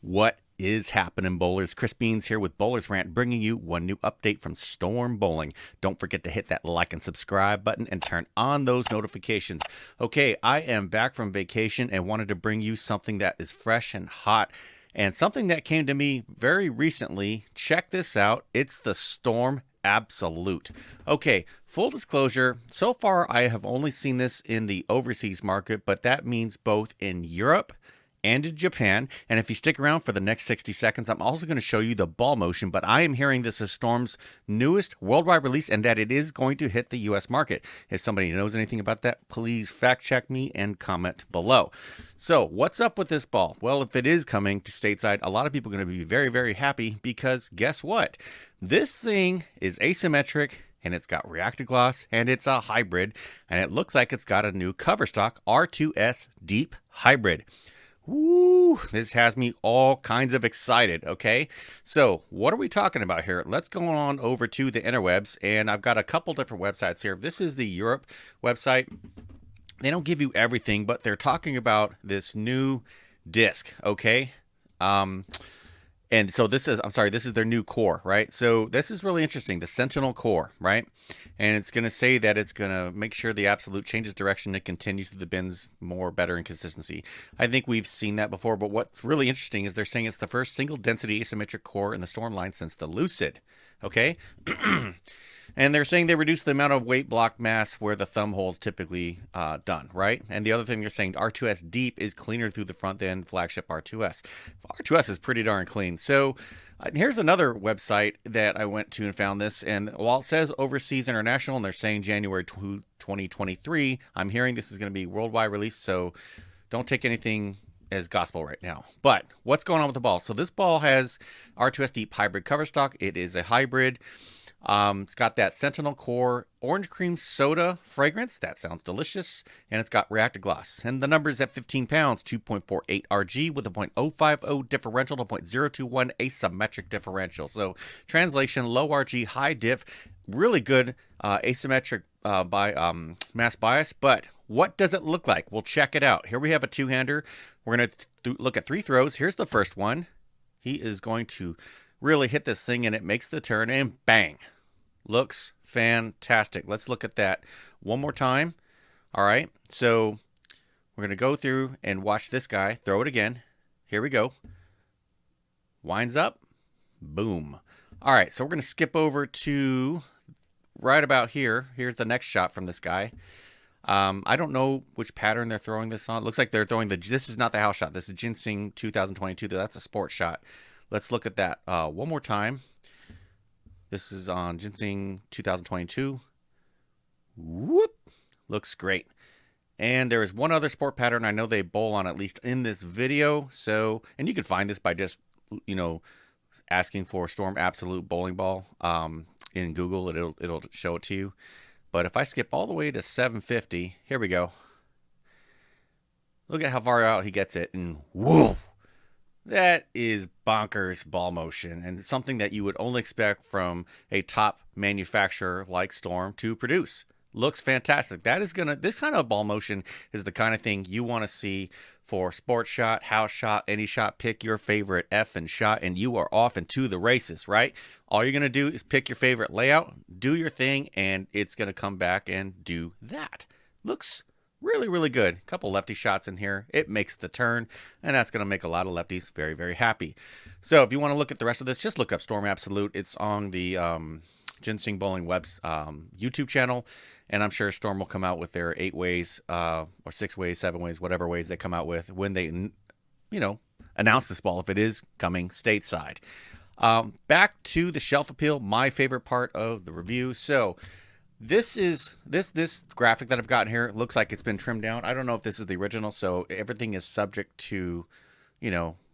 What is happening, bowlers? Chris Beans here with Bowlers Rant, bringing you one new update from Storm Bowling. Don't forget to hit that like and subscribe button and turn on those notifications. Okay, I am back from vacation and wanted to bring you something that is fresh and hot and something that came to me very recently. Check this out. It's the Storm Absolute. Okay, full disclosure, so far I have only seen this in the overseas market, but that means both in Europe and in Japan. And if you stick around for the next 60 seconds, I'm also going to show you the ball motion, but I am hearing this is Storm's newest worldwide release and that it is going to hit the US market. If somebody knows anything about that, please fact check me and comment below. So what's up with this ball? Well, if it is coming to stateside, a lot of people are going to be very, very happy because guess what? This thing is asymmetric and it's got Reactagloss and it's a hybrid and it looks like it's got a new cover stock R2S deep hybrid. Woo, this has me all kinds of excited, okay? So, what are we talking about here? Let's go on over to the interwebs, and I've got a couple different websites here. This is the Europe website. They don't give you everything, but they're talking about this new disc, okay? And so this is their new core, right? So this is really interesting, the Sentinel core, right? And it's going to say that it's going to make sure the Absolute changes direction and continues through the bins more, better in consistency. I think we've seen that before, but what's really interesting is they're saying it's the first single density asymmetric core in the Storm line since the Lucid, okay? And they're saying they reduce the amount of weight block mass where the thumb hole is typically done, right? And the other thing they're saying, R2S Deep is cleaner through the front than flagship R2S. R2S is pretty darn clean. So here's another website that I went to and found this. And while it says overseas international, and they're saying January 2023, I'm hearing this is going to be worldwide release. So don't take anything as gospel right now. But what's going on with the ball? So this ball has R2S Deep hybrid cover stock. It is a hybrid. It's got that Sentinel core orange cream soda fragrance. That sounds delicious. And it's got Reactagloss. And the number's at 15 pounds, 2.48 RG with a .050 differential to .021 asymmetric differential. So translation, low RG, high diff, really good asymmetric by mass bias. But what does it look like? We'll check it out. Here we have a two-hander. We're going to look at three throws. Here's the first one. He is going to really hit this thing and it makes the turn and bang. Looks fantastic. Let's look at that one more time. All right, so we're going to go through and watch this guy throw it again. Here we go. Winds up. Boom. All right, so we're going to skip over to right about here. Here's the next shot from this guy. I don't know which pattern they're throwing this on. It looks like they're throwing this is not the house shot. This is Ginseng 2022. That's a sports shot. Let's look at that one more time. This is on Ginseng 2022. Whoop. Looks great. And there is one other sport pattern I know they bowl on, at least in this video. So, and you can find this by just, asking for Storm Absolute bowling ball in Google. It'll show it to you. But if I skip all the way to 750, here we go. Look at how far out he gets it. And whoa. That is bonkers ball motion and something that you would only expect from a top manufacturer like Storm to produce. Looks fantastic. This kind of ball motion is the kind of thing you want to see for sports shot, house shot, any shot. Pick your favorite effing shot and you are off into the races, right? All you're going to do is pick your favorite layout, do your thing, and it's going to come back and do that. Looks really, really good. A couple lefty shots in here. It makes the turn, and that's going to make a lot of lefties very, very happy. So if you want to look at the rest of this, just look up Storm Absolute. It's on the Ginseng Bowling Web's YouTube channel, and I'm sure Storm will come out with their 8 ways or 6 ways, 7 ways, whatever ways they come out with when they, announce this ball, if it is coming stateside. Back to the shelf appeal, my favorite part of the review. So this graphic that I've got here looks like it's been trimmed down. I don't know if this is the original, so everything is subject to,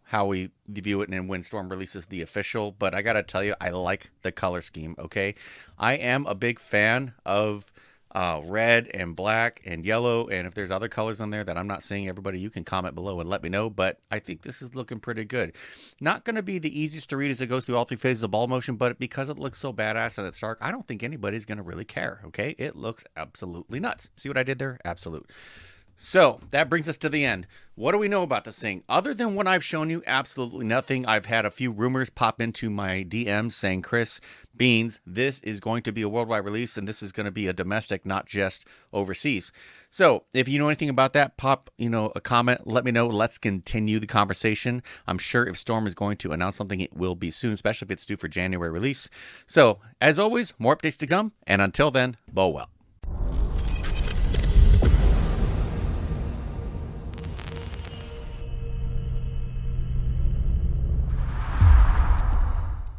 how we view it and when Storm releases the official. But I got to tell you, I like the color scheme, okay? I am a big fan of red and black and yellow, and if there's other colors on there that I'm not seeing, everybody, you can comment below and let me know. But I think this is looking pretty good. Not going to be the easiest to read as it goes through all 3 phases of ball motion, but because it looks so badass and it's dark, I don't think anybody's going to really care, okay? It looks absolutely nuts. See what I did there? Absolute. So that brings us to the end. What do we know about this thing? Other than what I've shown you, absolutely nothing. I've had a few rumors pop into my DMs saying, Chris, Beans, this is going to be a worldwide release and this is going to be a domestic, not just overseas. So if you know anything about that, pop, a comment, let me know. Let's continue the conversation. I'm sure if Storm is going to announce something, it will be soon, especially if it's due for January release. So as always, more updates to come. And until then, bow well.